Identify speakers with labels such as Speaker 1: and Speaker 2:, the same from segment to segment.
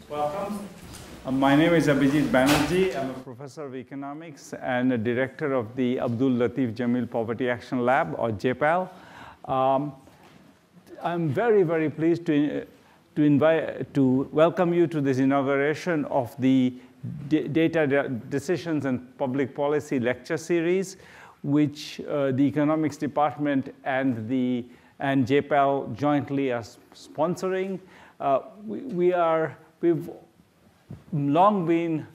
Speaker 1: Welcome. My name is Abhijit Banerjee. I'm a professor of economics and a director of the Abdul Latif Jameel Poverty Action Lab, or JPAL. I'm very, very pleased to welcome you to this inauguration of the Data Decisions and Public Policy lecture series, which the economics department and JPAL jointly are sponsoring. We've long been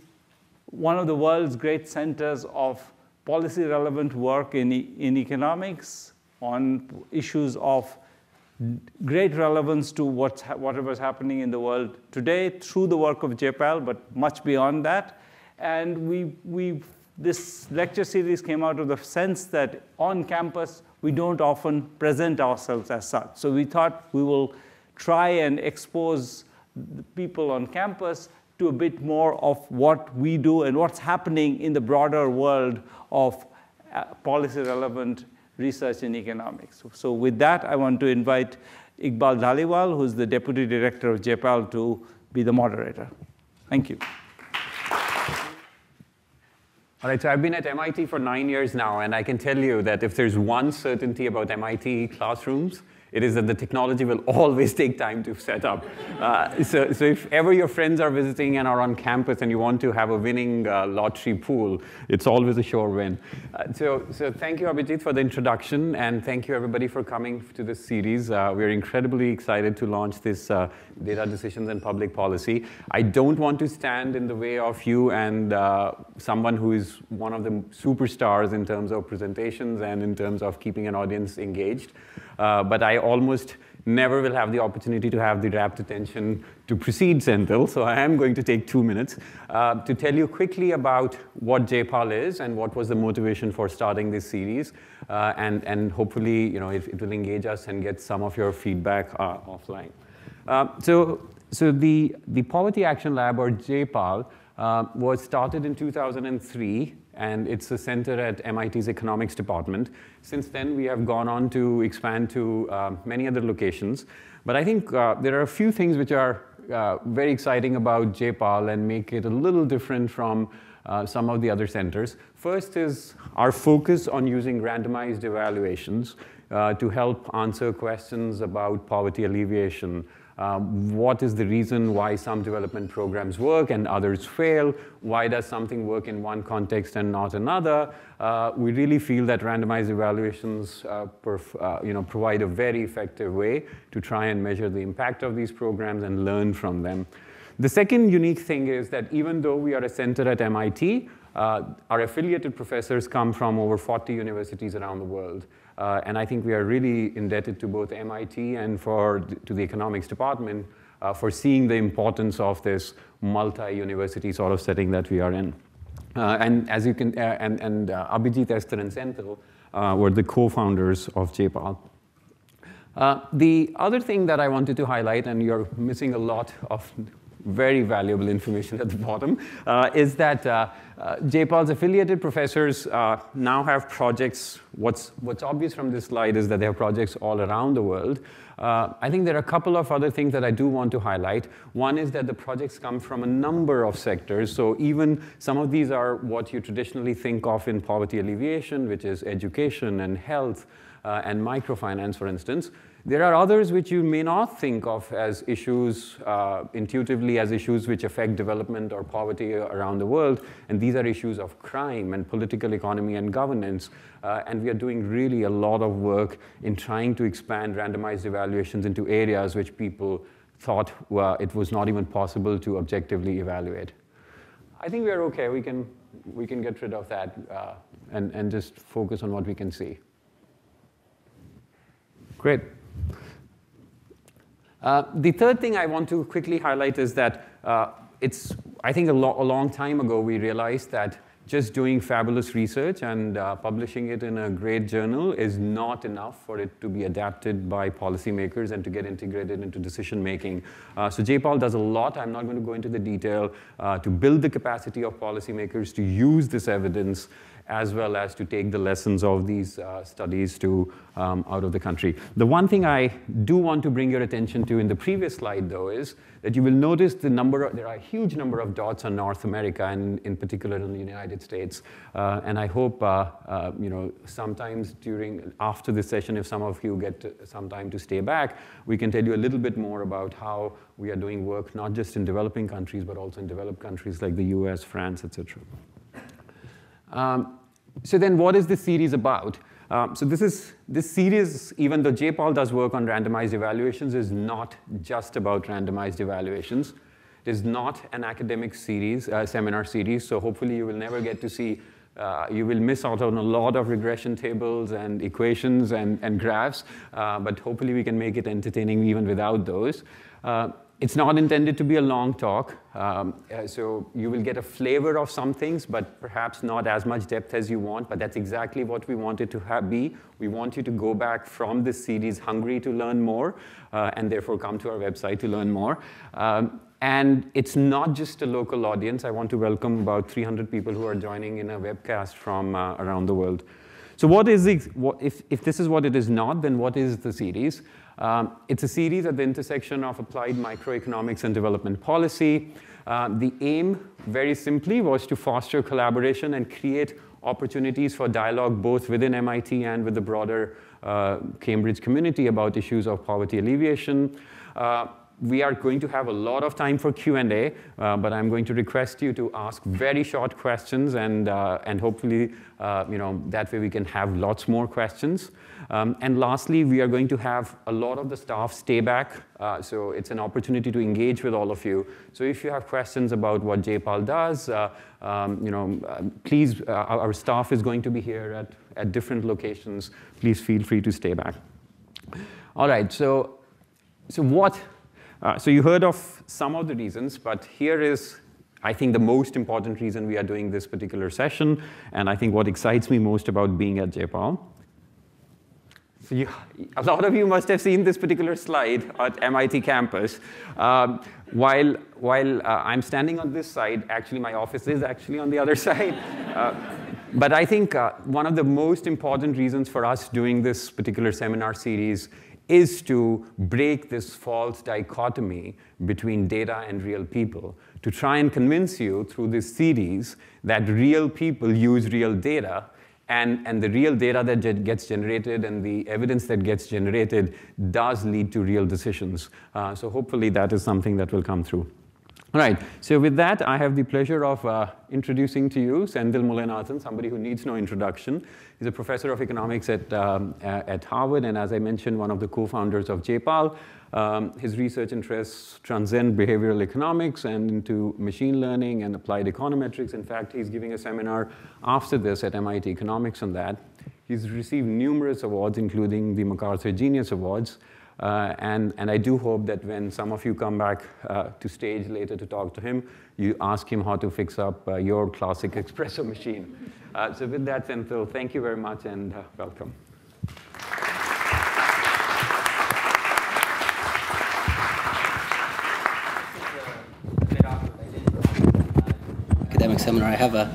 Speaker 1: one of the world's great centers of policy-relevant work in economics on issues of great relevance to whatever's happening in the world today through the work of JPAL, but much beyond that. And this lecture series came out of the sense that on campus, we don't often present ourselves as such. So we thought we will try and expose the people on campus to a bit more of what we do and what's happening in the broader world of policy-relevant research in economics. So with that, I want to invite Iqbal Dhaliwal, who's the Deputy Director of JPAL, to be the moderator. Thank you.
Speaker 2: All right, so I've been at MIT for 9 years now, and I can tell you that if there's one certainty about MIT classrooms, it is that the technology will always take time to set up. So if ever your friends are visiting and are on campus and you want to have a winning lottery pool, it's always a sure win. So thank you, Abhijit, for the introduction, and thank you, everybody, for coming to this series. We're incredibly excited to launch this Data Decisions and Public Policy. I don't want to stand in the way of you and someone who is one of the superstars in terms of presentations and in terms of keeping an audience engaged. But I almost never will have the opportunity to have the rapt attention to precede Sendhil, so I am going to take 2 minutes to tell you quickly about what JPAL is and what was the motivation for starting this series, and hopefully, it will engage us and get some of your feedback offline. So the Poverty Action Lab, or JPAL, was started in 2003. And it's a center at MIT's economics department. Since then, we have gone on to expand to many other locations. But I think there are a few things which are very exciting about JPAL and make it a little different from some of the other centers. First is our focus on using randomized evaluations to help answer questions about poverty alleviation. What is the reason why some development programs work and others fail? Why does something work in one context and not another? We really feel that randomized evaluations provide a very effective way to try and measure the impact of these programs and learn from them. The second unique thing is that even though we are a center at MIT, our affiliated professors come from over 40 universities around the world. And I think we are really indebted to both MIT and to the economics department for seeing the importance of this multi-university sort of setting that we are in. And as you can, Abhijit, Esther, and Sendhil were the co-founders of JPAL. The other thing that I wanted to highlight, and you're missing a lot of very valuable information at the bottom, is that JPAL's affiliated professors now have projects. What's obvious from this slide is that they have projects all around the world. I think there are a couple of other things that I do want to highlight. One is that the projects come from a number of sectors. So even some of these are what you traditionally think of in poverty alleviation, which is education and health and microfinance, for instance. There are others which you may not think of as issues, intuitively as issues which affect development or poverty around the world, and these are issues of crime and political economy and governance. And we are doing really a lot of work in trying to expand randomized evaluations into areas which people thought it was not even possible to objectively evaluate. I think we are okay. We can get rid of that and just focus on what we can see. Great. The third thing I want to quickly highlight is that I think a long time ago we realized that just doing fabulous research and publishing it in a great journal is not enough for it to be adapted by policymakers and to get integrated into decision making. So JPAL does a lot. I'm not going to go into the detail to build the capacity of policymakers to use this evidence as well as to take the lessons of these studies to out of the country. The one thing I do want to bring your attention to in the previous slide, though, is that you will notice there are a huge number of dots on North America, and in particular in the United States. And I hope, sometimes after this session, if some of you get some time to stay back, we can tell you a little bit more about how we are doing work, not just in developing countries, but also in developed countries like the US, France, etc. So then what is this series about? So this series, even though J-PAL does work on randomized evaluations, is not just about randomized evaluations. It is not an academic series, seminar series, so hopefully you will never get to see, you will miss out on a lot of regression tables and equations and graphs, but hopefully we can make it entertaining even without those. It's not intended to be a long talk, so you will get a flavor of some things, but perhaps not as much depth as you want, but that's exactly what we want it to be. We want you to go back from this series hungry to learn more, and therefore come to our website to learn more. And it's not just a local audience. I want to welcome about 300 people who are joining in a webcast from around the world. So what is if this is what it is not, then what is the series? It's a series at the intersection of applied microeconomics and development policy. The aim, very simply, was to foster collaboration and create opportunities for dialogue both within MIT and with the broader Cambridge community about issues of poverty alleviation. We are going to have a lot of time for Q&A, but I'm going to request you to ask very short questions, and hopefully, that way we can have lots more questions. And lastly, we are going to have a lot of the staff stay back, so it's an opportunity to engage with all of you. So if you have questions about what J-PAL does, please, our staff is going to be here at different locations. Please feel free to stay back. All right, so you heard of some of the reasons, but here is, I think, the most important reason we are doing this particular session, and I think what excites me most about being at J-PAL. So a lot of you must have seen this particular slide at MIT campus. While I'm standing on this side, actually my office is actually on the other side. But I think one of the most important reasons for us doing this particular seminar series is to break this false dichotomy between data and real people, to try and convince you through this series that real people use real data, and the real data that gets generated and the evidence that gets generated does lead to real decisions. So hopefully that is something that will come through. All right, so with that, I have the pleasure of introducing to you Sendhil Mullainathan, somebody who needs no introduction. He's a professor of economics at Harvard, and as I mentioned, one of the co-founders of J-PAL. His research interests transcend behavioral economics and into machine learning and applied econometrics. In fact, he's giving a seminar after this at MIT Economics on that. He's received numerous awards, including the MacArthur Genius Awards. And I do hope that when some of you come back to stage later to talk to him, you ask him how to fix up your classic espresso machine. So with that, Sendhil, thank you very much and welcome.
Speaker 3: Academic seminar. I have a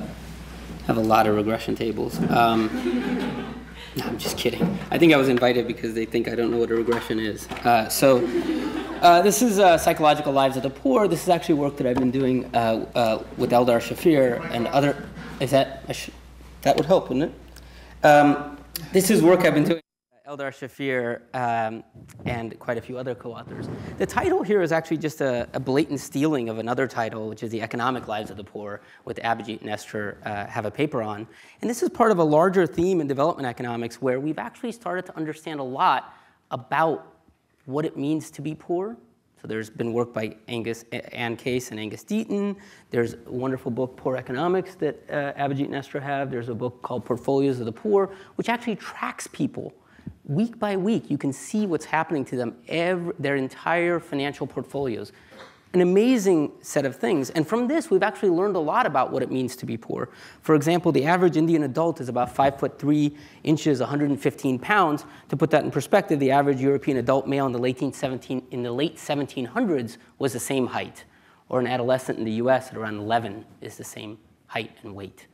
Speaker 3: lot of regression tables. No, I'm just kidding. I think I was invited because they think I don't know what a regression is. This is Psychological Lives of the Poor. This is actually work that I've been doing with Eldar Shafir and other. That would help, wouldn't it? This is work I've been doing with Eldar Shafir and quite a few other co-authors. The title here is actually just a blatant stealing of another title, which is The Economic Lives of the Poor, with Abhijit and Esther have a paper on. And this is part of a larger theme in development economics where we've actually started to understand a lot about what it means to be poor. So there's been work by Ann Case and Angus Deaton. There's a wonderful book, Poor Economics, that Abhijit and Esther have. There's a book called Portfolios of the Poor, which actually tracks people. Week by week, you can see what's happening to them, their entire financial portfolios. An amazing set of things. And from this, we've actually learned a lot about what it means to be poor. For example, the average Indian adult is about 5'3" 115 pounds. To put that in perspective, the average European adult male in the late 1700s was the same height. Or an adolescent in the US at around 11 is the same height and weight.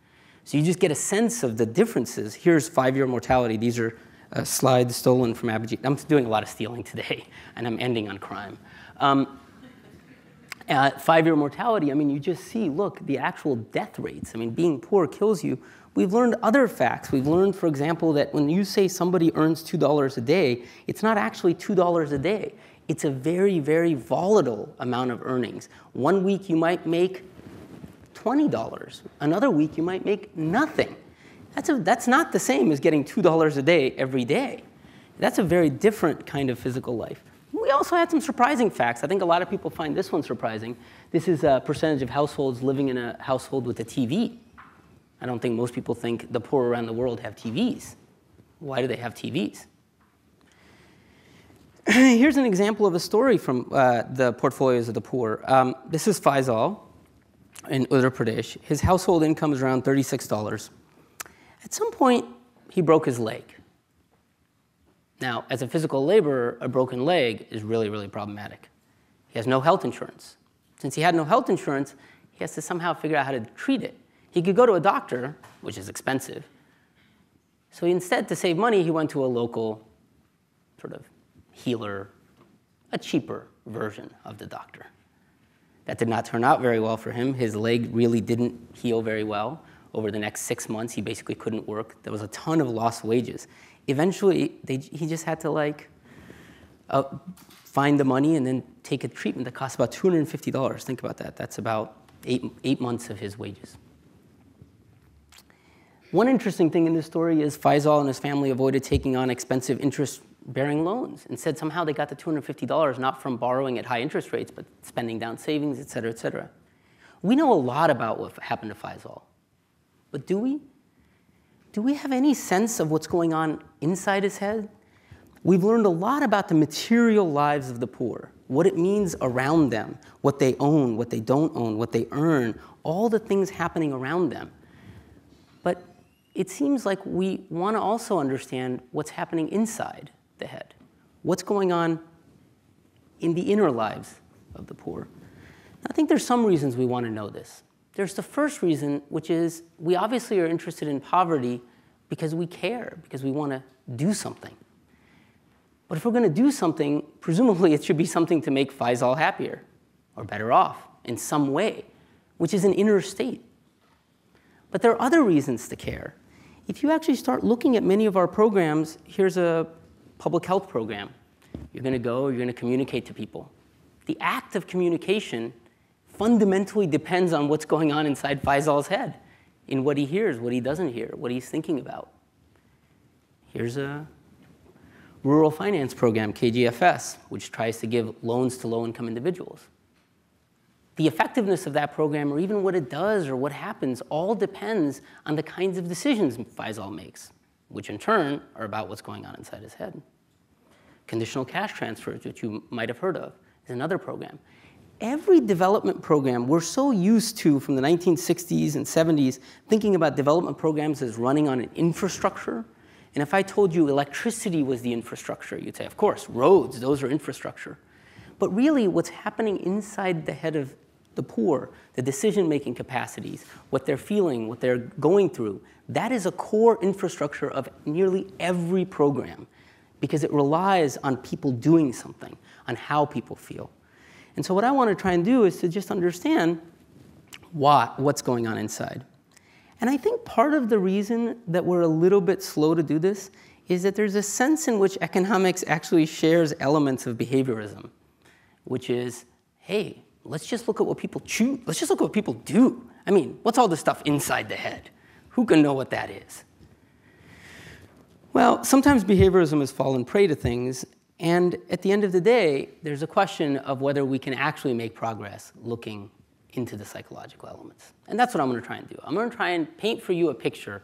Speaker 3: So you just get a sense of the differences. Here's 5-year mortality. These are slides stolen from Abhijit. I'm doing a lot of stealing today, and I'm ending on crime. 5-year mortality, I mean, you just see, look, the actual death rates. I mean, being poor kills you. We've learned other facts. We've learned, for example, that when you say somebody earns $2 a day, it's not actually $2 a day. It's a very, very volatile amount of earnings. One week you might make $20. Another week you might make nothing. That's not the same as getting $2 a day every day. That's a very different kind of physical life. We also had some surprising facts. I think a lot of people find this one surprising. This is a percentage of households living in a household with a TV. I don't think most people think the poor around the world have TVs. Why do they have TVs? Here's an example of a story from the portfolios of the poor. This is Faisal in Uttar Pradesh. His household income is around $36. At some point, he broke his leg. Now, as a physical laborer, a broken leg is really, really problematic. He has no health insurance. Since he had no health insurance, he has to somehow figure out how to treat it. He could go to a doctor, which is expensive. So instead, to save money, he went to a local sort of healer, a cheaper version of the doctor. That did not turn out very well for him. His leg really didn't heal very well. Over the next 6 months, he basically couldn't work. There was a ton of lost wages. Eventually, he just had to find the money and then take a treatment that cost about $250. Think about that. That's about eight months of his wages. One interesting thing in this story is Faisal and his family avoided taking on expensive interest-bearing loans. Instead, somehow they got the $250 not from borrowing at high interest rates, but spending down savings, et cetera, et cetera. We know a lot about what happened to Faisal. But do we? Do we have any sense of what's going on inside his head? We've learned a lot about the material lives of the poor, what it means around them, what they own, what they don't own, what they earn, all the things happening around them. But it seems like we want to also understand what's happening inside the head, what's going on in the inner lives of the poor. I think there's some reasons we want to know this. There's the first reason, which is we obviously are interested in poverty because we care, because we want to do something. But if we're going to do something, presumably it should be something to make Faisal happier or better off in some way, which is an inner state. But there are other reasons to care. If you actually start looking at many of our programs, here's a public health program. You're going to go, you're going to communicate to people. The act of communication fundamentally depends on what's going on inside Faisal's head, in what he hears, what he doesn't hear, what he's thinking about. Here's a rural finance program, KGFS, which tries to give loans to low-income individuals. The effectiveness of that program, or even what it does or what happens, all depends on the kinds of decisions Faisal makes, which in turn are about what's going on inside his head. Conditional cash transfers, which you might have heard of, is another program. Every development program, we're so used to, from the 1960s and 70s, thinking about development programs as running on an infrastructure. And if I told you electricity was the infrastructure, you'd say, of course, roads, those are infrastructure. But really, what's happening inside the head of the poor, the decision-making capacities, what they're feeling, what they're going through, that is a core infrastructure of nearly every program, because it relies on people doing something, on how people feel. And so what I want to try and do is to just understand what's going on inside. And I think part of the reason that we're a little bit slow to do this is that there's a sense in which economics actually shares elements of behaviorism, which is, hey, let's just look at what people choose. Let's just look at what people do. I mean, what's all this stuff inside the head? Who can know what that is? Well, sometimes behaviorism has fallen prey to things, and at the end of the day, there's a question of whether we can actually make progress looking into the psychological elements. And that's what I'm going to try and do. I'm going to try and paint for you a picture,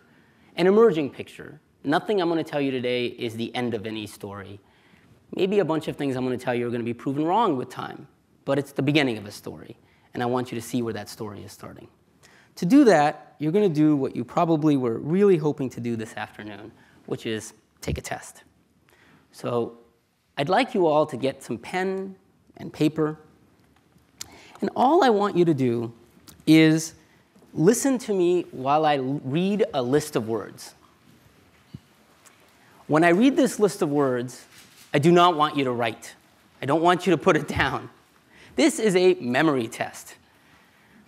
Speaker 3: an emerging picture. Nothing I'm going to tell you today is the end of any story. Maybe a bunch of things I'm going to tell you are going to be proven wrong with time, but it's the beginning of a story, and I want you to see where that story is starting. To do that, you're going to do what you probably were really hoping to do this afternoon, which is take a test. So I'd like you all to get some pen and paper, and all I want you to do is Listen to me while I read a list of words. When I read this list of words, I do not want you to write. I don't want you to put it down. This is a memory test.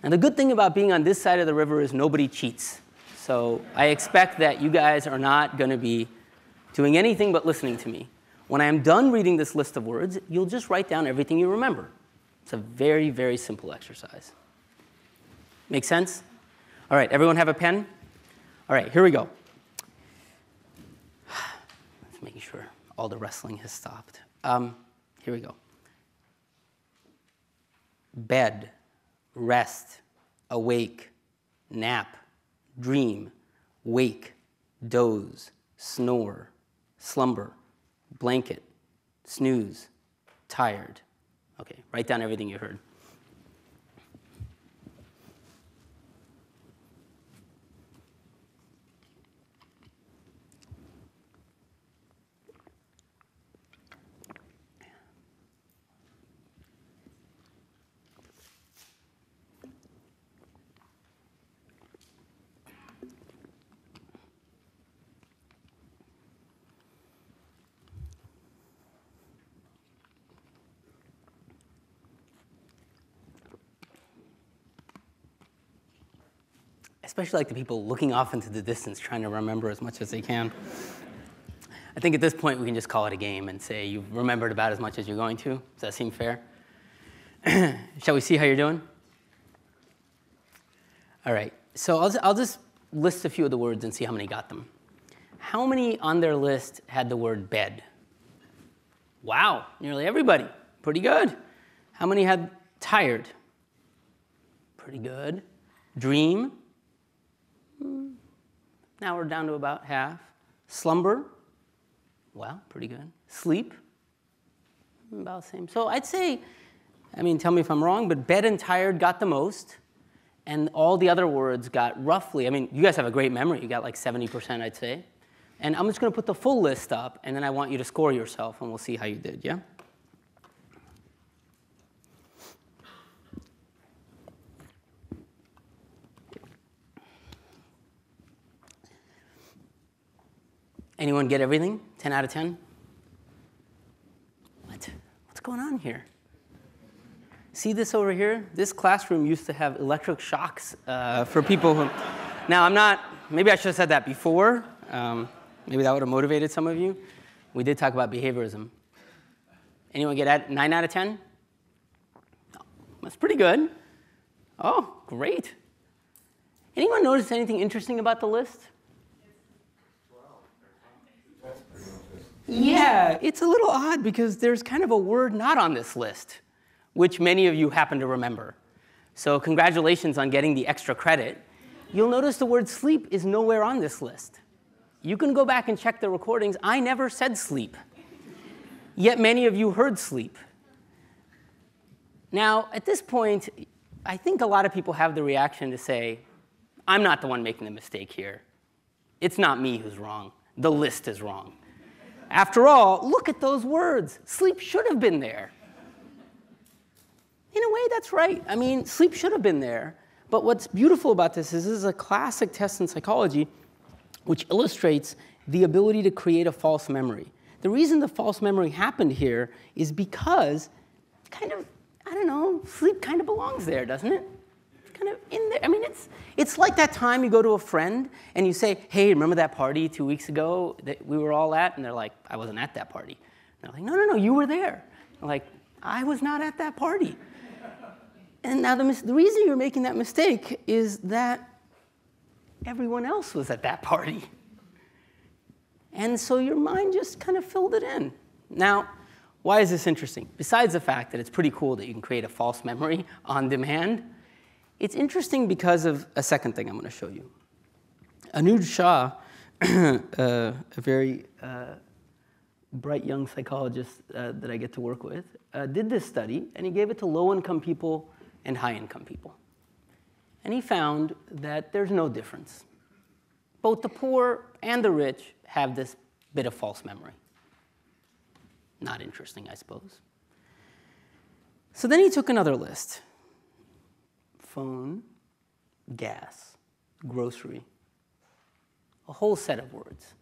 Speaker 3: And the good thing about being on this side of the river is nobody cheats. So I expect that you guys are not going to be doing anything but listening to me. When I am done reading this list of words, you'll just write down everything you remember. It's a very, very simple exercise. Make sense? All right, everyone have a pen? All right, here we go. Just making sure all the wrestling has stopped. Here we go. Bed, rest, awake, nap, dream, wake, doze, snore, slumber, blanket, snooze, tired. Okay, write down everything you heard. Especially like the people looking off into the distance trying to remember as much as they can. I think at this point we can just call it a game and say you've remembered about as much as you're going to. Does that seem fair? Shall we see how you're doing? All right, so I'll just list a few of the words and see how many got them. How many on their list had the word bed? Wow, nearly everybody. Pretty good. How many had tired? Pretty good. Dream? Now we're down to about half. Slumber? Well, pretty good. Sleep? About the same. So I'd say, I mean, tell me if I'm wrong, but bed and tired got the most, and all the other words got roughly, I mean, you guys have a great memory. You got like 70%, I'd say. And I'm just going to put the full list up, and then I want you to score yourself, and we'll see how you did, yeah? Anyone get everything? 10 out of 10? What's going on here? See this over here? This classroom used to have electric shocks for people who... Now, I'm not... Maybe I should have said that before. Maybe that would have motivated some of you. We did talk about behaviorism. Anyone get 9 out of 10? Oh, that's pretty good. Oh, great. Anyone notice anything interesting about the list? Yeah, it's a little odd because there's kind of a word not on this list, which many of you happen to remember. So congratulations on getting the extra credit. You'll notice the word sleep is nowhere on this list. You can go back and check the recordings. I never said sleep. Yet many of you heard sleep. Now, at this point, I think a lot of people have the reaction to say, I'm not the one making the mistake here. It's not me who's wrong. The list is wrong. After all, look at those words. Sleep should have been there. In a way, that's right. I mean, sleep should have been there. But what's beautiful about this is a classic test in psychology which illustrates the ability to create a false memory. The reason the false memory happened here is because kind of, I don't know, sleep kind of belongs there, doesn't it? Kind of in there. I mean, it's like that time you go to a friend and you say, hey, remember that party 2 weeks ago that we were all at? And they're like, I wasn't at that party. And they're like, no, you were there. I'm like, I was not at that party. And now the reason you're making that mistake is that everyone else was at that party. And so your mind just kind of filled it in. Now, why is this interesting? Besides the fact that it's pretty cool that you can create a false memory on demand, it's interesting because of a second thing I'm going to show you. Anuj Shah, a very bright young psychologist that I get to work with, did this study, and he gave it to low-income people and high-income people. And he found that there's no difference. Both the poor and the rich have this bit of false memory. Not interesting, I suppose. So then he took another list. Phone, gas, grocery, a whole set of words.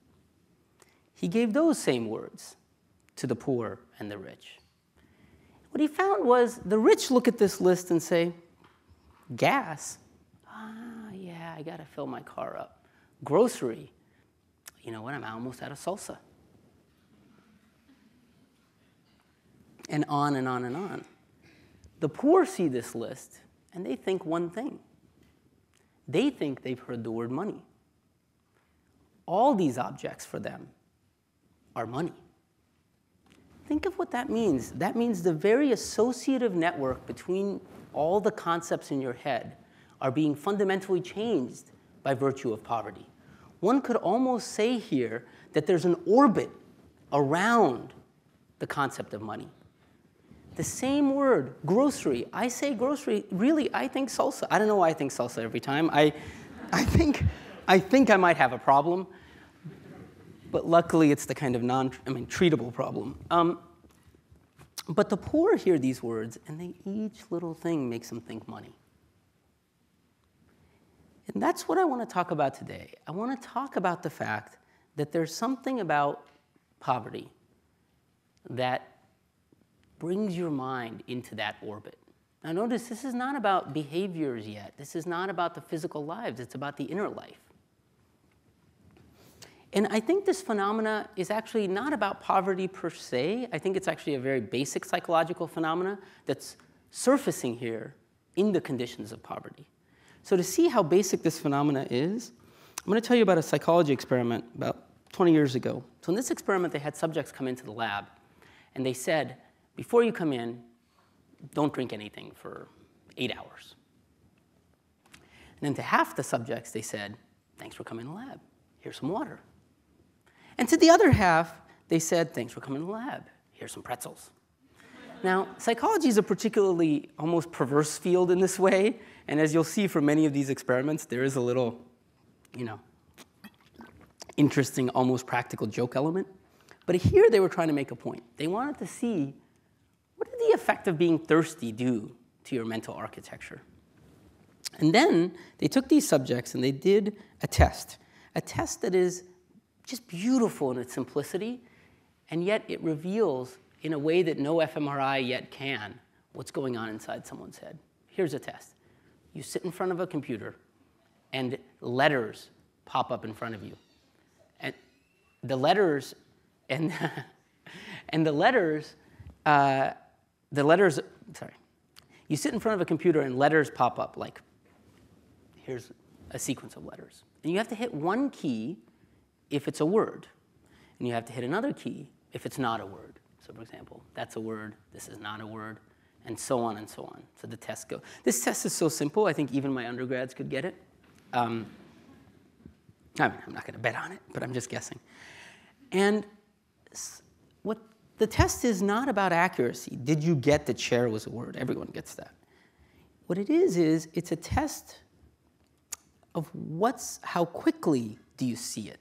Speaker 3: He gave those same words to the poor and the rich. What he found was the rich look at this list and say, gas? Yeah, I got to fill my car up. Grocery? You know what, I'm almost out of salsa. And on and on and on. The poor see this list, and they think one thing. They think they've heard the word money. All these objects for them are money. Think of what that means. That means the very associative network between all the concepts in your head are being fundamentally changed by virtue of poverty. One could almost say here that there's an orbit around the concept of money. The same word, grocery. I say grocery, really, I think salsa. I don't know why I think salsa every time. I think I might have a problem, but luckily it's the kind of treatable problem. But the poor hear these words, and each little thing makes them think money. And that's what I want to talk about today. I want to talk about the fact that there's something about poverty that brings your mind into that orbit. Now notice, this is not about behaviors yet. This is not about the physical lives. It's about the inner life. And I think this phenomena is actually not about poverty per se. I think it's actually a very basic psychological phenomena that's surfacing here in the conditions of poverty. So to see how basic this phenomena is, I'm going to tell you about a psychology experiment about 20 years ago. So in this experiment, they had subjects come into the lab, and they said, before you come in, don't drink anything for 8 hours. And then to half the subjects, they said, thanks for coming to the lab. Here's some water. And to the other half, they said, thanks for coming to the lab. Here's some pretzels. Now, psychology is a particularly almost perverse field in this way. And as you'll see from many of these experiments, there is a little, interesting, almost practical joke element. But here they were trying to make a point. They wanted to see, what did the effect of being thirsty do to your mental architecture? And then they took these subjects and they did a test that is just beautiful in its simplicity, and yet it reveals in a way that no fMRI yet can what's going on inside someone's head. Here's a test. You sit in front of a computer, and letters pop up in front of you. And the letters, you sit in front of a computer and letters pop up, like here's a sequence of letters. And you have to hit one key if it's a word, and you have to hit another key if it's not a word. So for example, that's a word, this is not a word, and so on and so on. So the tests go. This test is so simple, I think even my undergrads could get it. I'm not going to bet on it, but I'm just guessing. And what the test is not about accuracy. Did you get that chair was a word? Everyone gets that. What it is it's a test of how quickly do you see it.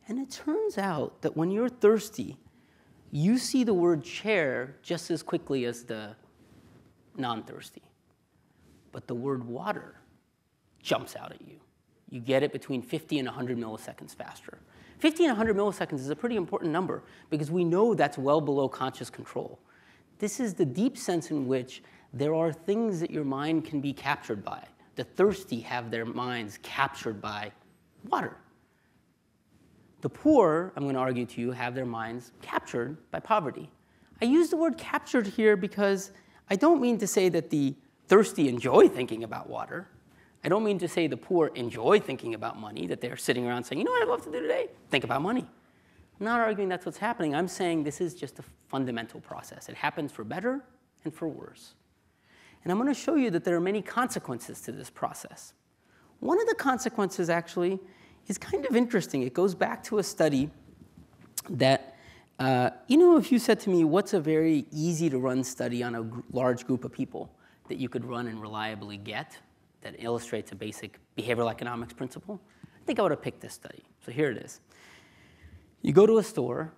Speaker 3: And it turns out that when you're thirsty, you see the word chair just as quickly as the non-thirsty. But the word water jumps out at you. You get it between 50 and 100 milliseconds faster. 50 and 100 milliseconds is a pretty important number because we know that's well below conscious control. This is the deep sense in which there are things that your mind can be captured by. The thirsty have their minds captured by water. The poor, I'm going to argue to you, have their minds captured by poverty. I use the word captured here because I don't mean to say that the thirsty enjoy thinking about water. I don't mean to say the poor enjoy thinking about money, that they're sitting around saying, you know what I'd love to do today? Think about money. I'm not arguing that's what's happening. I'm saying this is just a fundamental process. It happens for better and for worse. And I'm going to show you that there are many consequences to this process. One of the consequences, actually, is kind of interesting. It goes back to a study that, if you said to me, what's a very easy to run study on a large group of people that you could run and reliably get that illustrates a basic behavioral economics principle, I think I would have picked this study. So here it is. You go to a store,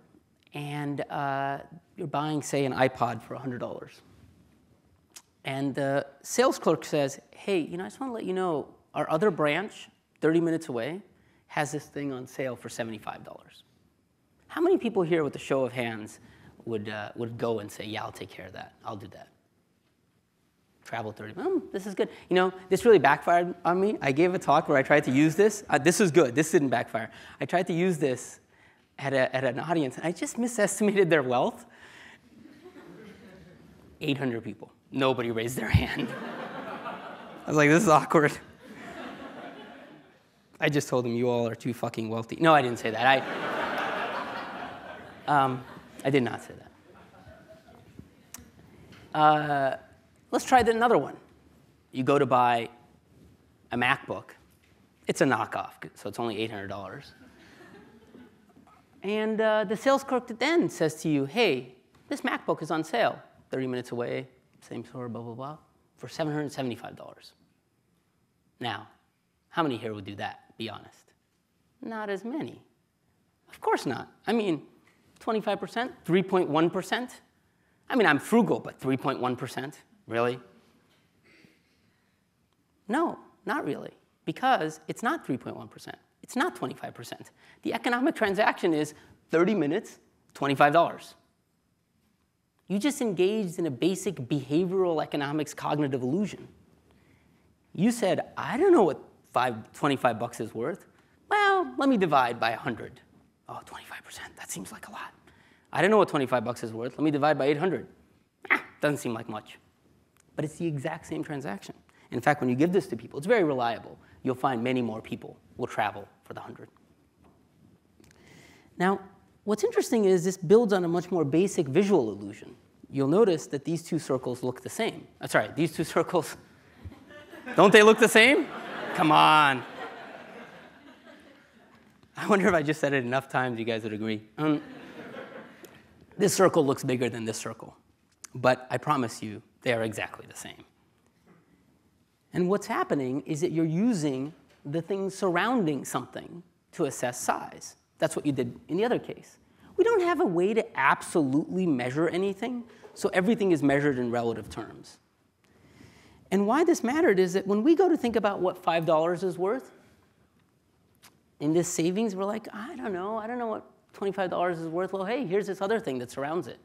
Speaker 3: and you're buying, say, an iPod for $100. And the sales clerk says, hey, I just want to let you know, our other branch, 30 minutes away, has this thing on sale for $75. How many people here with a show of hands would go and say, yeah, I'll take care of that. I'll do that. Travel 30 minutes. This is good. You know, this really backfired on me. I gave a talk where I tried to use this. This was good. This didn't backfire. I tried to use this at an audience, and I just misestimated their wealth. 800 people. Nobody raised their hand. I was like, this is awkward. I just told them, you all are too fucking wealthy. No, I didn't say that. I did not say that. Let's try another one. You go to buy a MacBook. It's a knockoff, so it's only $800. And the sales clerk then says to you, hey, this MacBook is on sale, 30 minutes away, same store, blah, blah, blah, for $775. Now, how many here would do that, be honest? Not as many. Of course not. I mean, 25%, 3.1%. I mean, I'm frugal, but 3.1%, really? No, not really, because it's not 3.1%. It's not 25%. The economic transaction is 30 minutes, $25. You just engaged in a basic behavioral economics cognitive illusion. You said, I don't know what 25 bucks is worth. Well, let me divide by 100. Oh, 25%, that seems like a lot. I don't know what 25 bucks is worth. Let me divide by 800. Doesn't seem like much. But it's the exact same transaction. In fact, when you give this to people, it's very reliable. You'll find many more people will travel for the 100. Now, what's interesting is this builds on a much more basic visual illusion. You'll notice that these two circles look the same. Sorry, these two circles, don't they look the same? Come on. I wonder if I just said it enough times you guys would agree. This circle looks bigger than this circle. But I promise you, they are exactly the same. And what's happening is that you're using the things surrounding something to assess size. That's what you did in the other case. We don't have a way to absolutely measure anything, so everything is measured in relative terms. And why this mattered is that when we go to think about what $5 is worth, in this savings, we're like, I don't know what $25 is worth. Well, hey, here's this other thing that surrounds it.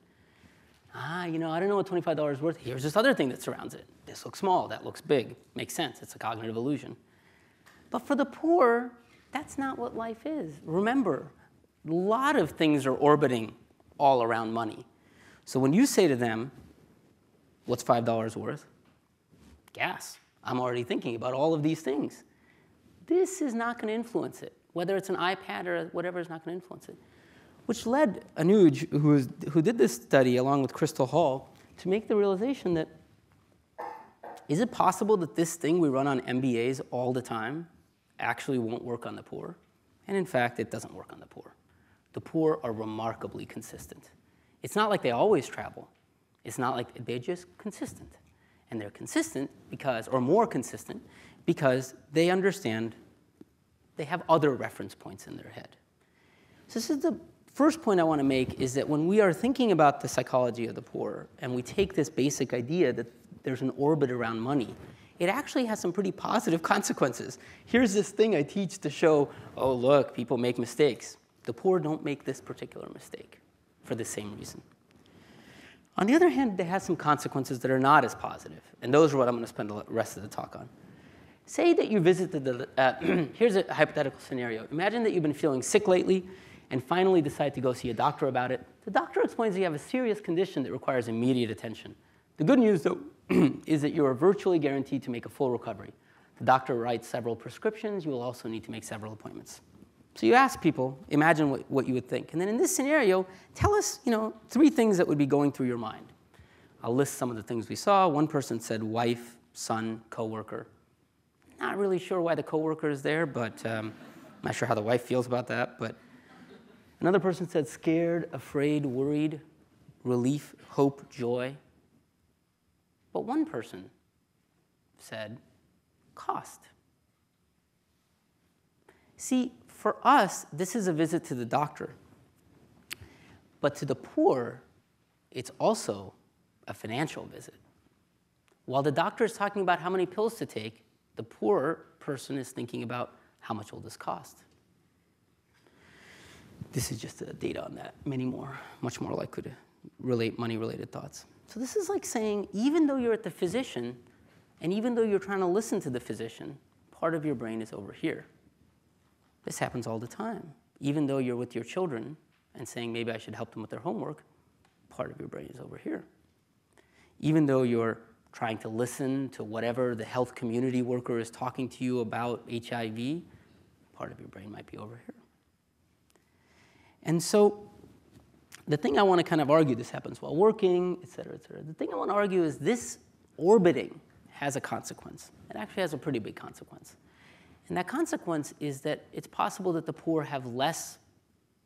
Speaker 3: I don't know what $25 is worth. Here's this other thing that surrounds it. This looks small, that looks big. Makes sense, it's a cognitive illusion. But for the poor, that's not what life is. Remember, a lot of things are orbiting all around money. So when you say to them, what's $5 worth? Gas. I'm already thinking about all of these things. This is not going to influence it. Whether it's an iPad or whatever is not going to influence it. Which led Anuj, who did this study along with Crystal Hall, to make the realization that, is it possible that this thing we run on MBAs all the time actually won't work on the poor? And in fact, it doesn't work on the poor. The poor are remarkably consistent. It's not like they always travel. It's not like they're just consistent. And they're consistent because, or more consistent, because they understand they have other reference points in their head. So this is the first point I want to make, is that when we are thinking about the psychology of the poor, and we take this basic idea that there's an orbit around money, it actually has some pretty positive consequences. Here's this thing I teach to show, oh, look, people make mistakes. The poor don't make this particular mistake for the same reason. On the other hand, it has some consequences that are not as positive, and those are what I'm going to spend the rest of the talk on. Say that you visited here's a hypothetical scenario. Imagine that you've been feeling sick lately and finally decide to go see a doctor about it. The doctor explains that you have a serious condition that requires immediate attention. The good news, though, is that you are virtually guaranteed to make a full recovery. The doctor writes several prescriptions. You will also need to make several appointments. So you ask people, imagine what you would think. And then in this scenario, tell us 3 things that would be going through your mind. I'll list some of the things we saw. One person said wife, son, coworker. Not really sure why the coworker is there, but I'm not sure how the wife feels about that. But another person said scared, afraid, worried, relief, hope, joy. But one person said cost. See, for us, this is a visit to the doctor. But to the poor, it's also a financial visit. While the doctor is talking about how many pills to take, the poor person is thinking about how much will this cost. This is just data on that. Many more, much more likely to relate money-related thoughts. So this is like saying, even though you're at the physician, and even though you're trying to listen to the physician, part of your brain is over here. This happens all the time. Even though you're with your children and saying, maybe I should help them with their homework, part of your brain is over here. Even though you're trying to listen to whatever the health community worker is talking to you about HIV, part of your brain might be over here. And so the thing I want to kind of argue, this happens while working, et cetera, et cetera. The thing I want to argue is this orbiting has a consequence. It actually has a pretty big consequence. And that consequence is that it's possible that the poor have less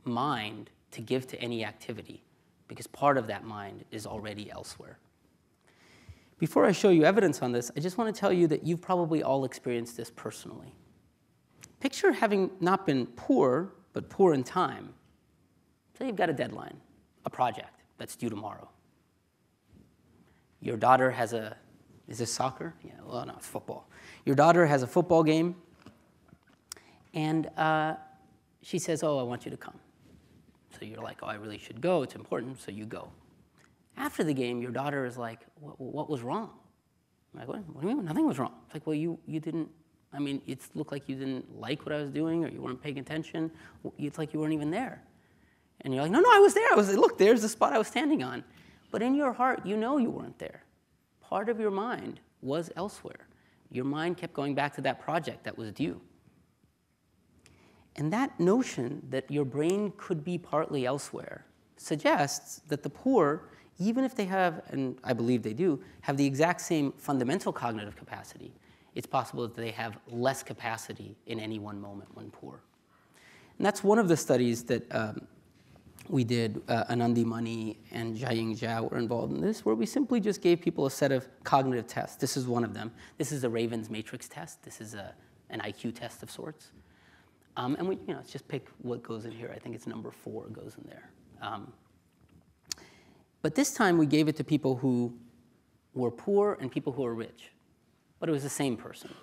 Speaker 3: mind to give to any activity because part of that mind is already elsewhere. Before I show you evidence on this, I just want to tell you that you've probably all experienced this personally. Picture having not been poor, but poor in time. Say you've got a deadline, a project that's due tomorrow. Your daughter has is this soccer? Yeah, well, no, it's football. Your daughter has a football game, and she says, oh, I want you to come. So you're like, oh, I really should go. It's important, so you go. After the game, your daughter is like, what was wrong? I'm like, what do you mean? Nothing was wrong. It's like, well, you didn't, I mean, it looked like you didn't like what I was doing or you weren't paying attention. It's like you weren't even there. And you're like, no, I was there. Look, there's the spot I was standing on. But in your heart, you know you weren't there. Part of your mind was elsewhere. Your mind kept going back to that project that was due. And that notion that your brain could be partly elsewhere suggests that the poor, even if they have, and I believe they do, have the exact same fundamental cognitive capacity, it's possible that they have less capacity in any one moment when poor. And that's one of the studies that we did. Anandi Mani and Jiaying Zhao were involved in this, where we simply just gave people a set of cognitive tests. This is one of them. This is a Raven's matrix test. This is an IQ test of sorts. And we, let's just pick what goes in here. I think it's number 4 goes in there. But this time we gave it to people who were poor and people who were rich. But it was the same person,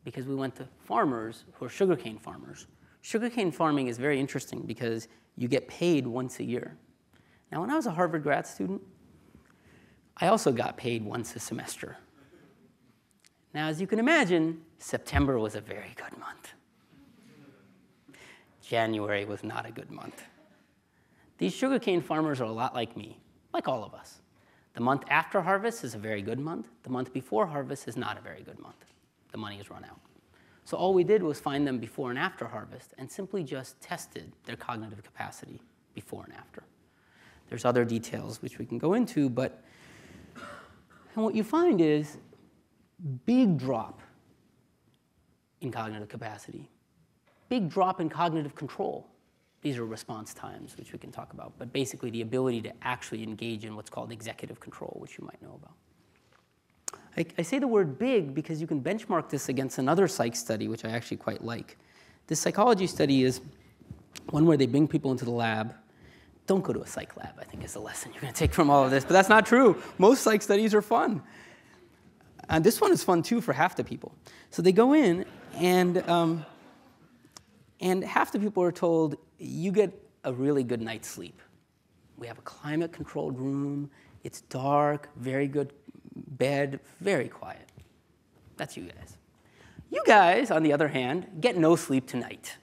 Speaker 3: because we went to farmers who are sugarcane farmers. Sugarcane farming is very interesting because you get paid once a year. Now, when I was a Harvard grad student, I also got paid once a semester. Now, as you can imagine, September was a very good month. January was not a good month. These sugarcane farmers are a lot like me, like all of us. The month after harvest is a very good month. The month before harvest is not a very good month. The money is run out. So all we did was find them before and after harvest and simply just tested their cognitive capacity before and after. There's other details which we can go into, but and what you find is big drop in cognitive capacity, big drop in cognitive control. These are response times, which we can talk about, but basically the ability to actually engage in what's called executive control, which you might know about. I say the word big because you can benchmark this against another psych study, which I actually quite like. This psychology study is one where they bring people into the lab. Don't go to a psych lab, I think is the lesson you're going to take from all of this, but that's not true. Most psych studies are fun. And this one is fun, too, for half the people. So they go in, and half the people are told, you get a really good night's sleep. We have a climate-controlled room. It's dark, very good bed, very quiet. That's you guys. You guys, on the other hand, get no sleep tonight.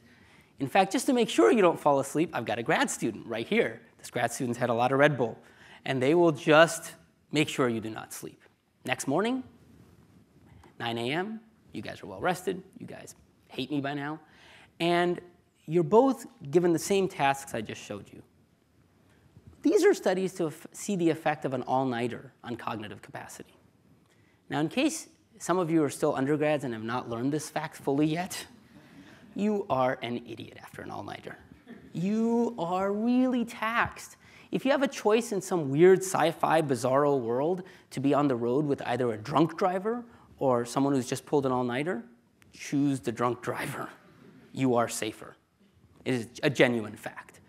Speaker 3: In fact, just to make sure you don't fall asleep, I've got a grad student right here. This grad student's had a lot of Red Bull. And they will just make sure you do not sleep. Next morning, 9 a.m., you guys are well rested. You guys hate me by now. And you're both given the same tasks I just showed you. These are studies to see the effect of an all-nighter on cognitive capacity. Now, in case some of you are still undergrads and have not learned this fact fully yet, you are an idiot after an all-nighter. You are really taxed. If you have a choice in some weird sci-fi bizarro world to be on the road with either a drunk driver or someone who's just pulled an all-nighter, choose the drunk driver. You are safer. It is a genuine fact.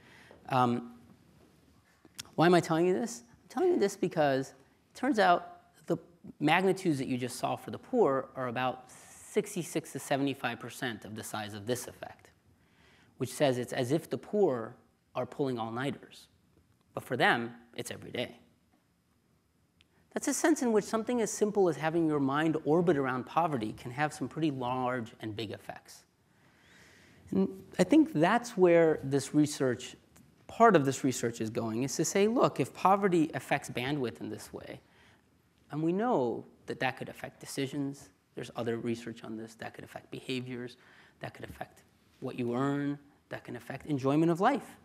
Speaker 3: Why am I telling you this? I'm telling you this because it turns out the magnitudes that you just saw for the poor are about 66 to 75% of the size of this effect, which says it's as if the poor are pulling all-nighters. But for them, it's every day. That's a sense in which something as simple as having your mind orbit around poverty can have some pretty large and big effects. And I think that's where this research, part of this research is going, is to say, look, if poverty affects bandwidth in this way, and we know that that could affect decisions, there's other research on this, that could affect behaviors, that could affect what you earn, that can affect enjoyment of life.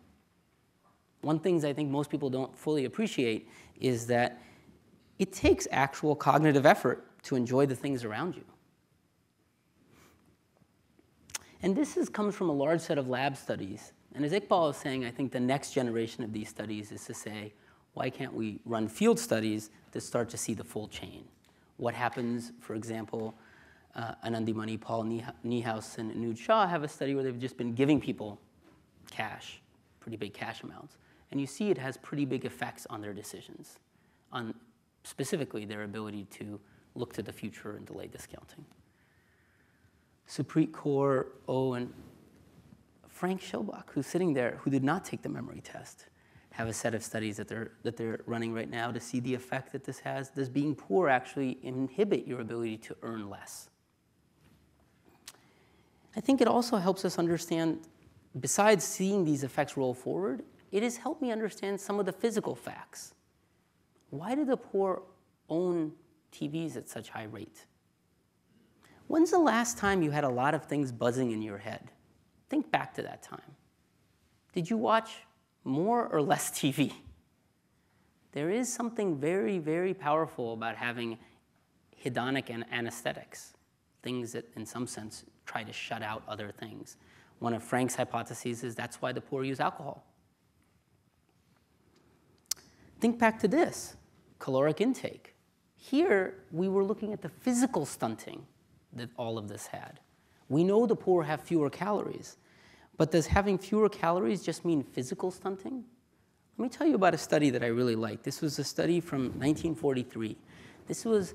Speaker 3: One thing I think most people don't fully appreciate is that it takes actual cognitive effort to enjoy the things around you. And this comes from a large set of lab studies. And as Iqbal is saying, I think the next generation of these studies is to say, why can't we run field studies that start to see the full chain? What happens, for example, Anandi Mani, Paul Niehaus, and Anuj Shah have a study where they've just been giving people cash, pretty big cash amounts. And you see it has pretty big effects on their decisions, on specifically their ability to look to the future and delay discounting. Supreet Kaur, and Frank Schilbach, who's sitting there, who did not take the memory test, have a set of studies that they're running right now to see the effect that this has. Does being poor actually inhibit your ability to earn less? I think it also helps us understand, besides seeing these effects roll forward, it has helped me understand some of the physical facts. Why do the poor own TVs at such high rate? When's the last time you had a lot of things buzzing in your head? Think back to that time. Did you watch more or less TV? There is something very, very powerful about having hedonic anesthetics, things that in some sense try to shut out other things. One of Frank's hypotheses is that's why the poor use alcohol. Think back to this, caloric intake. Here, we were looking at the physical stunting that all of this had. We know the poor have fewer calories, but does having fewer calories just mean physical stunting? Let me tell you about a study that I really liked. This was a study from 1943. This was,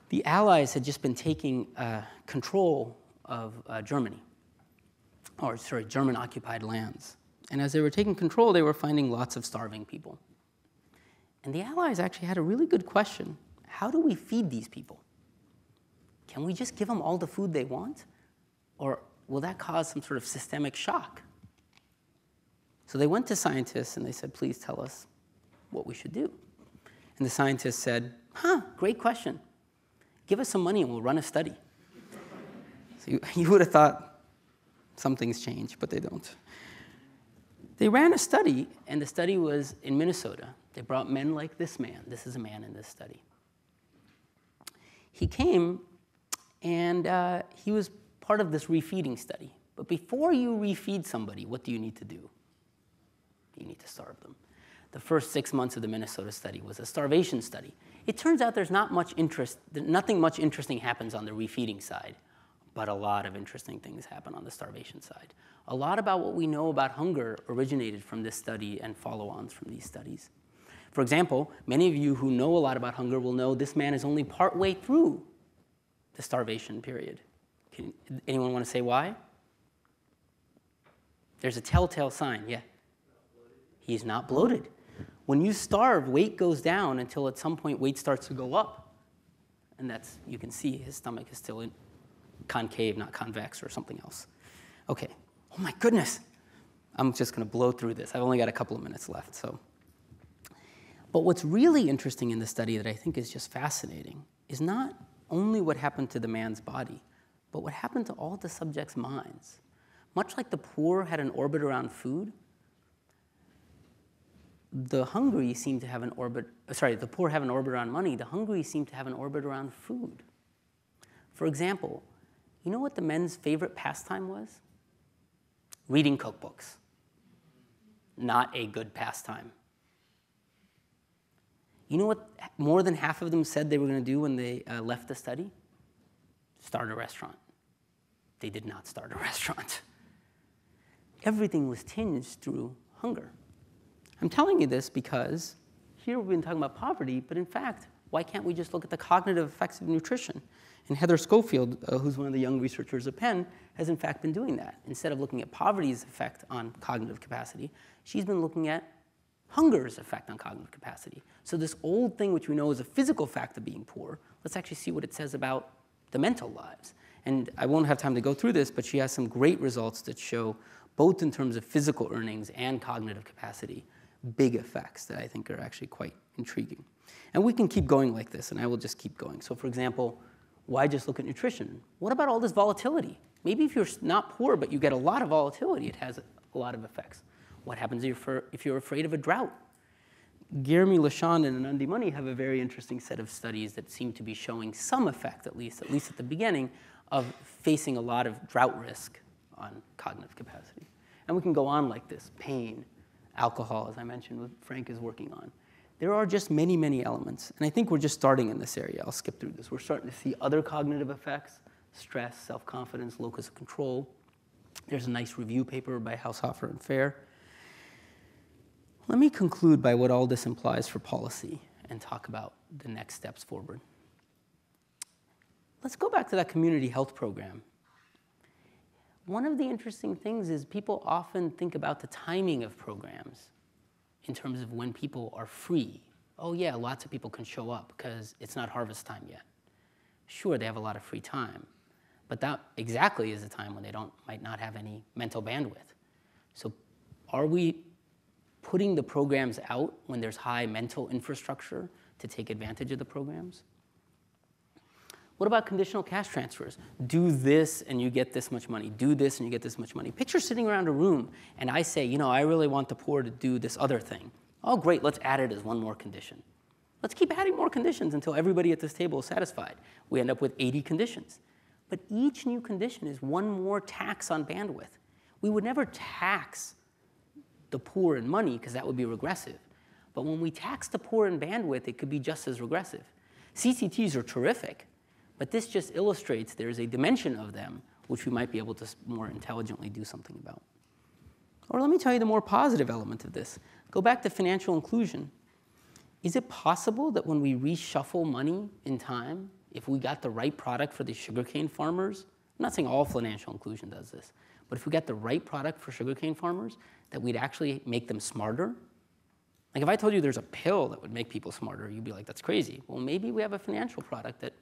Speaker 3: the Allies had just been taking control of Germany, or sorry, German-occupied lands. And as they were taking control, they were finding lots of starving people. And the Allies actually had a really good question. How do we feed these people? Can we just give them all the food they want? Or will that cause some sort of systemic shock? So they went to scientists and they said, please tell us what we should do. And the scientists said, great question. Give us some money and we'll run a study. So you would have thought some things change, but they don't. They ran a study, and the study was in Minnesota. They brought men like this man. This is a man in this study. He came, and he was part of this refeeding study. But before you refeed somebody, what do you need to do? You need to starve them. The first 6 months of the Minnesota study was a starvation study. It turns out there's not much interest, nothing much interesting happens on the refeeding side, but a lot of interesting things happen on the starvation side. A lot about what we know about hunger originated from this study and follow-ons from these studies. For example, many of you who know a lot about hunger will know this man is only partway through the starvation period. Anyone want to say why? There's a telltale sign, yeah. He's not bloated. When you starve, weight goes down until at some point weight starts to go up. And that's, you can see his stomach is still concave, not convex or something else. Okay, oh my goodness. I'm just going to blow through this. I've only got a couple of minutes left. But what's really interesting in the study that I think is just fascinating is not only what happened to the man's body, but what happened to all the subjects' minds. Much like the poor had an orbit around food, the hungry seem to have an orbit, the poor have an orbit around money, the hungry seem to have an orbit around food. For example, you know what the men's favorite pastime was? Reading cookbooks. Not a good pastime. You know what more than half of them said they were going to do when they left the study? Start a restaurant. They did not start a restaurant. Everything was tinged through hunger. I'm telling you this because here we've been talking about poverty, but in fact, Why can't we just look at the cognitive effects of nutrition? And Heather Schofield, who's one of the young researchers at Penn, has in fact been doing that. Instead of looking at poverty's effect on cognitive capacity, she's been looking at hunger's effect on cognitive capacity. So this old thing which we know is a physical fact of being poor, let's actually see what it says about the mental lives. And I won't have time to go through this, but she has some great results that show, both in terms of physical earnings and cognitive capacity, big effects that I think are actually quite intriguing. And we can keep going like this, and I will just keep going. So for example, why just look at nutrition? What about all this volatility? Maybe if you're not poor, but you get a lot of volatility, it has a lot of effects. What happens if you're afraid of a drought? Jeremy Lachand and Anandi Money have a very interesting set of studies that seem to be showing some effect, at least at the beginning, of facing a lot of drought risk on cognitive capacity. And we can go on like this. Pain, alcohol, as I mentioned, what Frank is working on. There are just many, many elements. And I think we're just starting in this area. I'll skip through this. We're starting to see other cognitive effects, stress, self-confidence, locus of control. There's a nice review paper by Haushofer and Fair. Let me conclude by what all this implies for policy and talk about the next steps forward. Let's go back to that community health program. One of the interesting things is people often think about the timing of programs in terms of when people are free. Oh yeah, lots of people can show up because it's not harvest time yet. Sure, they have a lot of free time, but that exactly is the time when they might not have any mental bandwidth. So are we putting the programs out when there's high mental infrastructure to take advantage of the programs? What about conditional cash transfers? Do this and you get this much money. Do this and you get this much money. Picture sitting around a room and I say, you know, I really want the poor to do this other thing. Oh, great, let's add it as one more condition. Let's keep adding more conditions until everybody at this table is satisfied. We end up with 80 conditions. But each new condition is one more tax on bandwidth. We would never tax the poor in money because that would be regressive. But when we tax the poor in bandwidth, it could be just as regressive. CCTs are terrific. But this just illustrates there's a dimension of them which we might be able to more intelligently do something about. Or let me tell you the more positive element of this. Go back to financial inclusion. Is it possible that when we reshuffle money in time, if we got the right product for the sugarcane farmers, I'm not saying all financial inclusion does this, but if we got the right product for sugarcane farmers, that we'd actually make them smarter? Like if I told you there's a pill that would make people smarter, you'd be like, that's crazy. Well, maybe we have a financial product that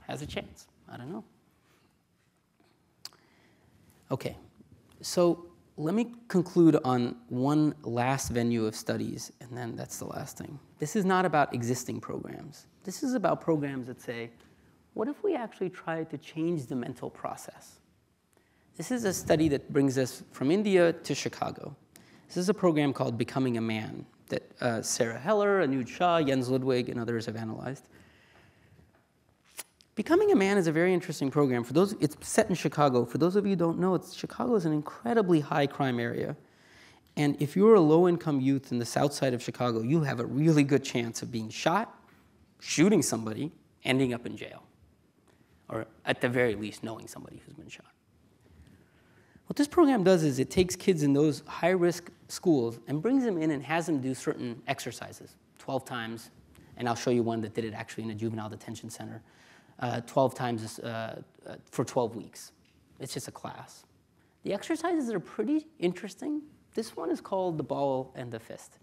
Speaker 3: has a chance. I don't know. Okay, so let me conclude on one last venue of studies, and then that's the last thing. This is not about existing programs. This is about programs that say, what if we actually tried to change the mental process? This is a study that brings us from India to Chicago. This is a program called Becoming a Man that Sarah Heller, Anuj Shah, Jens Ludwig, and others have analyzed. Becoming a Man is a very interesting program. For those, it's set in Chicago. For those of you who don't know, Chicago is an incredibly high crime area. And if you're a low-income youth in the south side of Chicago, you have a really good chance of being shot, shooting somebody, ending up in jail. Or at the very least, knowing somebody who's been shot. What this program does is it takes kids in those high-risk schools and brings them in and has them do certain exercises, 12 times. And I'll show you one that did it actually in a juvenile detention center. 12 times for 12 weeks. It's just a class. The exercises are pretty interesting. This one is called the ball and the fist.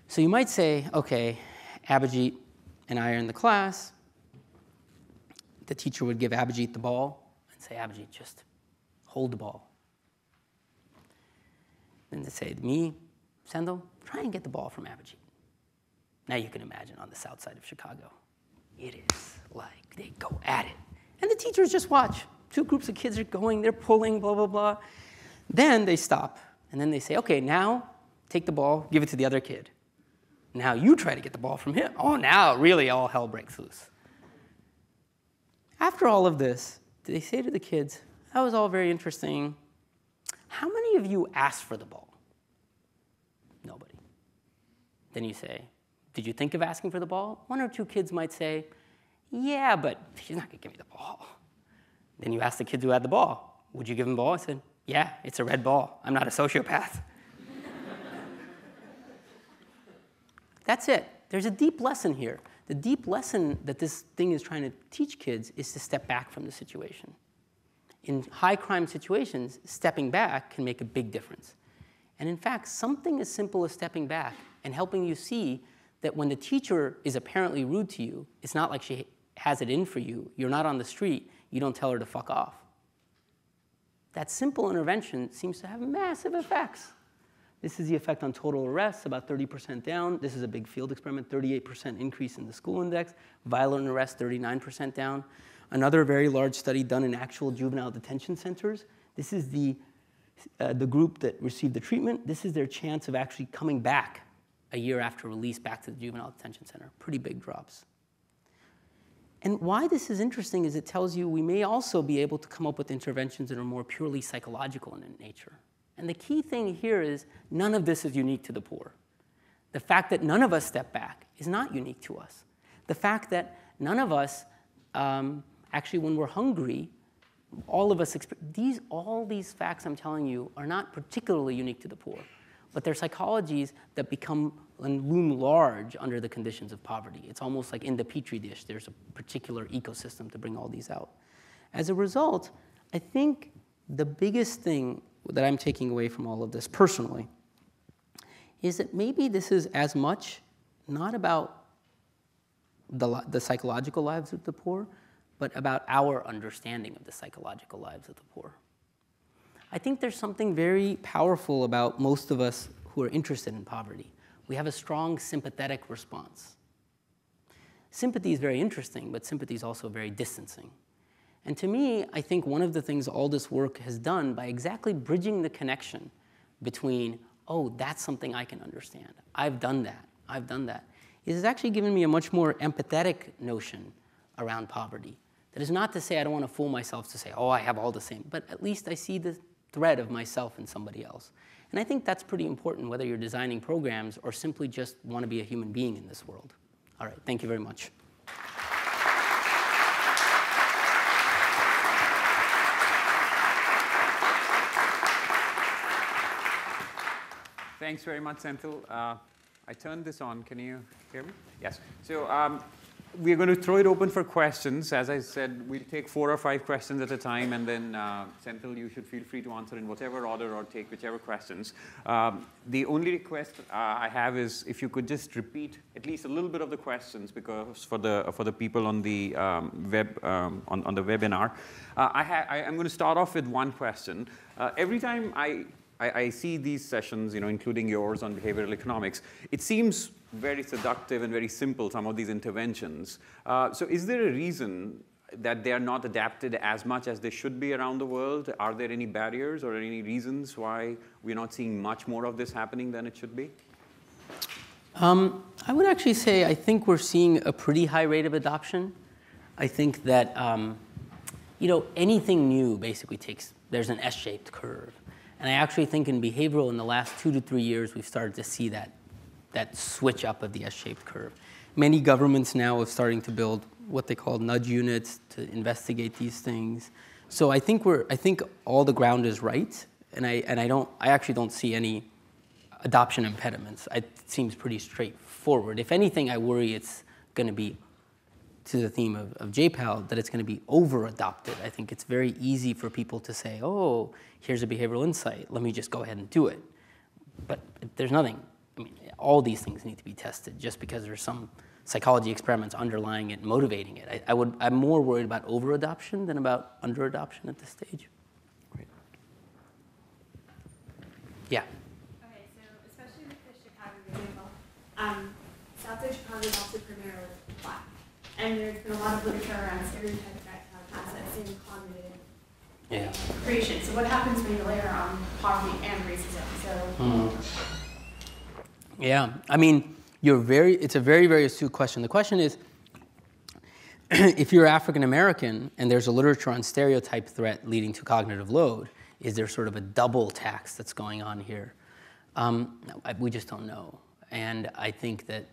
Speaker 3: So you might say, okay, Abhijit and I are in the class. The teacher would give Abhijit the ball and say, Abhijit, just hold the ball. Then they say to me, Sendhil, try and get the ball from Abhijit. Now you can imagine on the south side of Chicago. It is like they go at it. And the teachers just watch. Two groups of kids are going, they're pulling, blah, blah, blah. Then they stop. And then they say, okay, now take the ball, give it to the other kid. Now you try to get the ball from him. Oh, now really all hell breaks loose. After all of this, they say to the kids, that was all very interesting. How many of you asked for the ball? Nobody. Then you say, did you think of asking for the ball? One or two kids might say, yeah, but he's not going to give me the ball. Then you ask the kids who had the ball, would you give him the ball? I said, yeah, it's a red ball. I'm not a sociopath. That's it. There's a deep lesson here. The deep lesson that this thing is trying to teach kids is to step back from the situation. In high crime situations, stepping back can make a big difference. And in fact, something as simple as stepping back and helping you see that when the teacher is apparently rude to you, it's not like she has it in for you. You're not on the street. You don't tell her to fuck off. That simple intervention seems to have massive effects. This is the effect on total arrests, about 30% down. This is a big field experiment, 38% increase in the school index. Violent arrests, 39% down. Another very large study done in actual juvenile detention centers. This is the group that received the treatment. This is their chance of actually coming back a year after release back to the juvenile detention center. Pretty big drops. And why this is interesting is it tells you we may also be able to come up with interventions that are more purely psychological in nature. And the key thing here is none of this is unique to the poor. The fact that none of us step back is not unique to us. The fact that none of us, actually when we're hungry, all of us, all these facts I'm telling you are not particularly unique to the poor, but they're psychologies that become and loom large under the conditions of poverty. It's almost like in the petri dish, there's a particular ecosystem to bring all these out. As a result, I think the biggest thing that I'm taking away from all of this personally is that maybe this is as much not about the psychological lives of the poor, but about our understanding of the psychological lives of the poor. I think there's something very powerful about most of us who are interested in poverty. We have a strong sympathetic response. Sympathy is very interesting, but sympathy is also very distancing. And to me, I think one of the things all this work has done by exactly bridging the connection between, oh, that's something I can understand, I've done that, is actually given me a much more empathetic notion around poverty. That is not to say I don't want to fool myself to say, oh, I have all the same, but at least I see the thread of myself in somebody else. And I think that's pretty important, whether you're designing programs or simply just want to be a human being in this world. All right, thank you very much.
Speaker 2: Thanks very much, Sendhil. I turned this on. Can you hear me? Yes. So we're going to throw it open for questions. As I said, we'll take 4 or 5 questions at a time, and then Sendhil, you should feel free to answer in whatever order or take whichever questions. The only request I have is if you could just repeat at least a little bit of the questions, because for the people on the web on the webinar, I'm going to start off with one question. Every time I see these sessions, including yours on behavioral economics, it seems very seductive and very simple, some of these interventions. So is there a reason that they are not adapted as much as they should be around the world? Are there any barriers or any reasons why we're not seeing much more of this happening than it should be?
Speaker 3: I would actually say I think we're seeing a pretty high rate of adoption. I think that anything new basically there's an S-shaped curve. And I actually think in behavioral, in the last 2 to 3 years, we've started to see that switch up of the S-shaped curve. Many governments now are starting to build what they call nudge units to investigate these things. So I think all the ground is right, and I actually don't see any adoption impediments. It seems pretty straightforward. If anything, I worry it's going to be, to the theme of JPAL, that it's going to be over-adopted. I think it's very easy for people to say, oh, here's a behavioral insight, let me just go ahead and do it. But there's nothing, all these things need to be tested just because there's some psychology experiments underlying it, motivating it. I'm more worried about over-adoption than about under-adoption at this stage.
Speaker 2: Great.
Speaker 3: Yeah.
Speaker 4: Okay, so especially with the Chicago example, South of Chicago is also primarily Black. And there's been a lot of literature around stereotype effects on assets in cognitive creation. So what happens when you layer on poverty and racism?
Speaker 3: Yeah, it's a very, very astute question. The question is, if you're African American and there's a literature on stereotype threat leading to cognitive load, is there sort of a double tax that's going on here? We just don't know. And I think that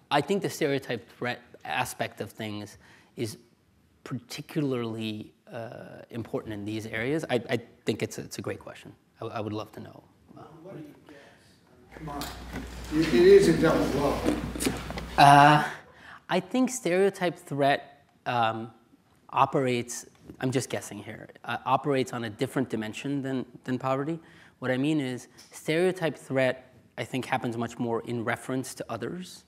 Speaker 3: I think the stereotype threat aspect of things is particularly important in these areas. I think it's a great question. I would love to know.
Speaker 5: What do you guess? Come on. It is a double blow.
Speaker 3: I think stereotype threat operates, I'm just guessing here, operates on a different dimension than poverty. What I mean is stereotype threat, I think, happens much more in reference to others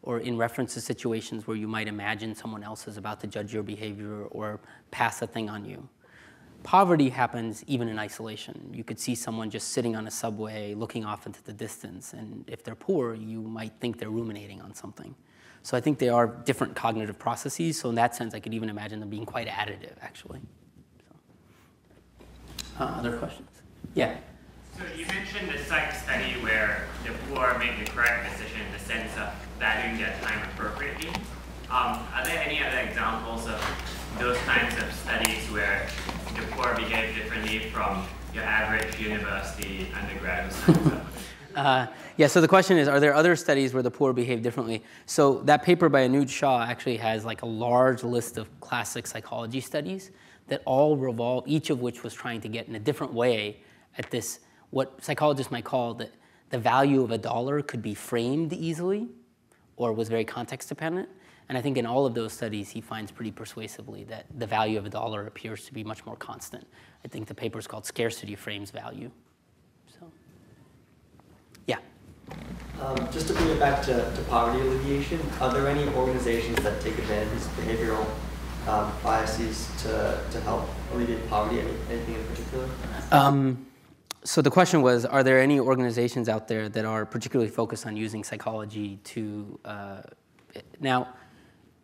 Speaker 3: or in reference to situations where you might imagine someone else is about to judge your behavior or pass a thing on you. Poverty happens even in isolation. You could see someone just sitting on a subway looking off into the distance, and if they're poor, you might think they're ruminating on something. So I think they are different cognitive processes, so in that sense, I could even imagine them being quite additive, actually. So. Other questions? Yeah?
Speaker 5: So you mentioned the psych study where the poor make the correct decision in the sense of valuing their time appropriately. Are there any other examples of those kinds of studies where the poor behave differently from your average university undergrad who signs up?
Speaker 3: Yeah, so the question is, are there other studies where the poor behave differently? So that paper by Anuj Shah actually has like a large list of classic psychology studies that all revolve, each of which was trying to get in a different way at this, what psychologists might call the value of a dollar could be framed easily or was very context dependent. And I think in all of those studies, he finds pretty persuasively that the value of a dollar appears to be much more constant. I think the paper is called Scarcity Frames Value. So, yeah.
Speaker 6: Just to bring it back to poverty alleviation, are there any organizations that take advantage of behavioral biases to help alleviate poverty? Anything in particular?
Speaker 3: So the question was, are there any organizations out there that are particularly focused on using psychology to, now,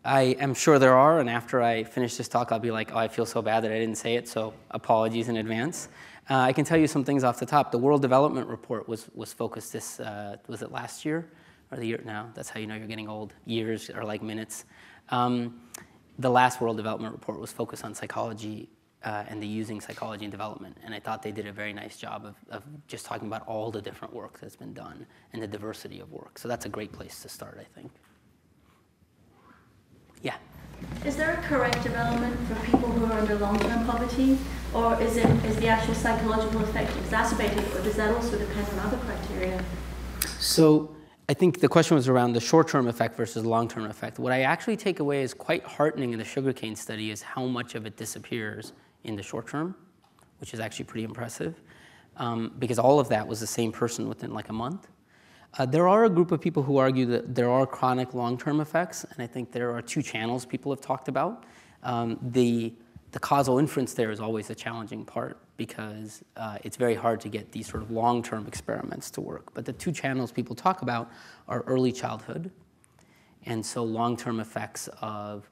Speaker 3: I am sure there are, and after I finish this talk, I'll be like, oh, I feel so bad that I didn't say it, so apologies in advance. I can tell you some things off the top. The World Development Report was focused this, was it last year? Or the year now? That's how you know you're getting old. Years are like minutes. The last World Development Report was focused on psychology and the using psychology in development, and I thought they did a very nice job of just talking about all the different work that's been done and the diversity of work. So that's a great place to start, I think. Yeah.
Speaker 7: Is there a correct development for people who are under long-term poverty, or is the actual psychological effect exacerbated, or does that also depend on other criteria?
Speaker 3: So I think the question was around the short-term effect versus long-term effect. What I actually take away is quite heartening in the sugarcane study is how much of it disappears in the short term, which is actually pretty impressive, because all of that was the same person within like a month. There are a group of people who argue that there are chronic long-term effects, and I think there are two channels people have talked about. The causal inference there is always a challenging part because it's very hard to get these sort of long-term experiments to work. But the two channels people talk about are early childhood, and so long-term effects of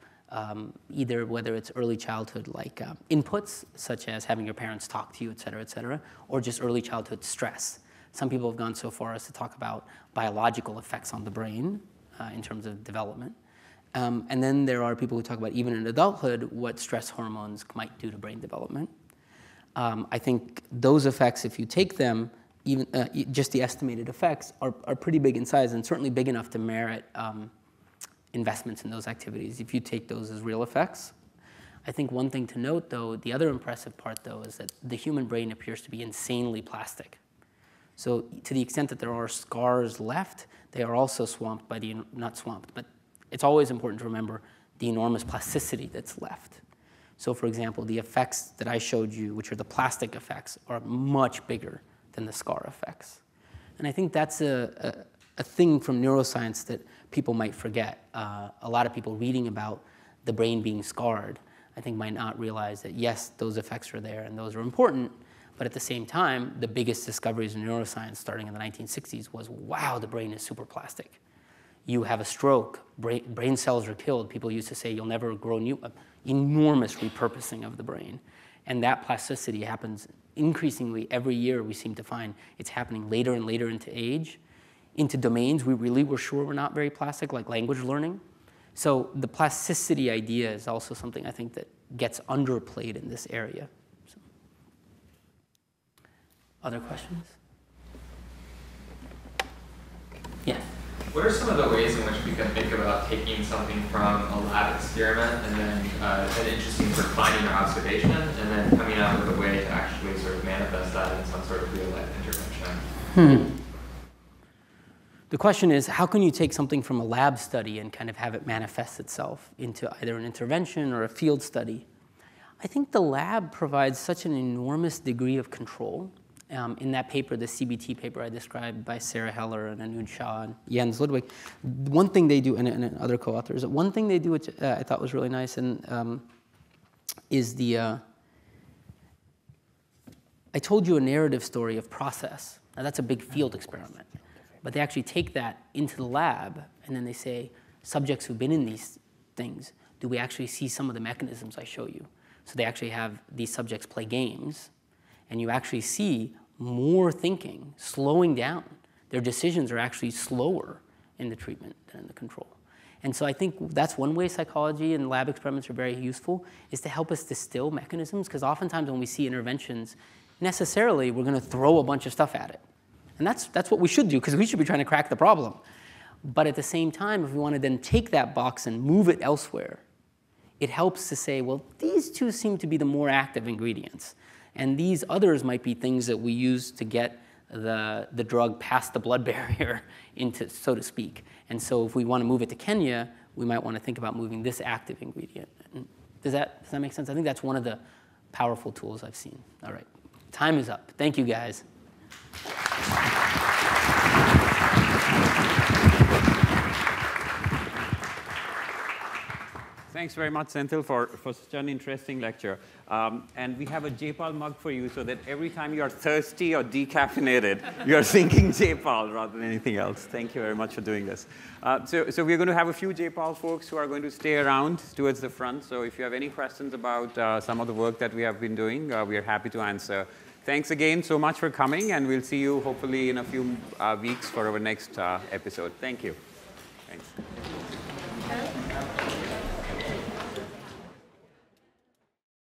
Speaker 3: either whether it's early childhood like inputs, such as having your parents talk to you, et cetera, or just early childhood stress. Some people have gone so far as to talk about biological effects on the brain in terms of development. And then there are people who talk about, even in adulthood, what stress hormones might do to brain development. I think those effects, if you take them, even just the estimated effects, are pretty big in size and certainly big enough to merit investments in those activities if you take those as real effects. I think one thing to note, though, the other impressive part, though, is that the human brain appears to be insanely plastic. So to the extent that there are scars left, they are also swamped by the, not swamped, but it's always important to remember the enormous plasticity that's left. So for example, the effects that I showed you, which are the plastic effects, are much bigger than the scar effects. And I think that's a thing from neuroscience that people might forget. A lot of people reading about the brain being scarred, I think might not realize that yes, those effects are there and those are important, but at the same time, the biggest discoveries in neuroscience starting in the 1960s was, wow, the brain is super plastic. You have a stroke, brain cells are killed. People used to say you'll never grow new, enormous repurposing of the brain. And that plasticity happens increasingly every year. We seem to find it's happening later and later into age, into domains we really were sure were not very plastic, like language learning. So the plasticity idea is also something I think that gets underplayed in this area. So. Other questions? Yeah.
Speaker 8: What are some of the ways in which we can think about taking something from a lab experiment and then an interesting sort of finding or observation, and then coming out with a way to actually sort of manifest that in some sort of real-life intervention?
Speaker 3: the question is, how can you take something from a lab study and kind of have it manifest itself into either an intervention or a field study? I think the lab provides such an enormous degree of control. In that paper, the CBT paper I described by Sarah Heller and Anud Shah and Jens Ludwig, one thing they do, and other co-authors, one thing they do which I thought was really nice and is the, I told you a narrative story of process. Now that's a big field experiment. But they actually take that into the lab and then they say, subjects who've been in these things, do we actually see some of the mechanisms I show you? So they actually have these subjects play games and you actually see more thinking, slowing down. Their decisions are actually slower in the treatment than in the control. And so I think that's one way psychology and lab experiments are very useful, is to help us distill mechanisms, because oftentimes when we see interventions, necessarily we're going to throw a bunch of stuff at it. And that's what we should do, because we should be trying to crack the problem. But at the same time, if we want to then take that box and move it elsewhere, it helps to say, well, these two seem to be the more active ingredients. And these others might be things that we use to get the drug past the blood barrier, into, so to speak. And so if we want to move it to Kenya, we might want to think about moving this active ingredient. Does that make sense? I think that's one of the powerful tools I've seen. All right, time is up. Thank you, guys.
Speaker 2: Thanks very much, Sendhil, for such an interesting lecture. And we have a JPAL mug for you so that every time you are thirsty or decaffeinated, you are thinking JPAL rather than anything else. Thank you very much for doing this. So we're going to have a few JPAL folks who are going to stay around towards the front. So if you have any questions about some of the work that we have been doing, we are happy to answer. Thanks again so much for coming, and we'll see you hopefully in a few weeks for our next episode. Thank you. Thanks.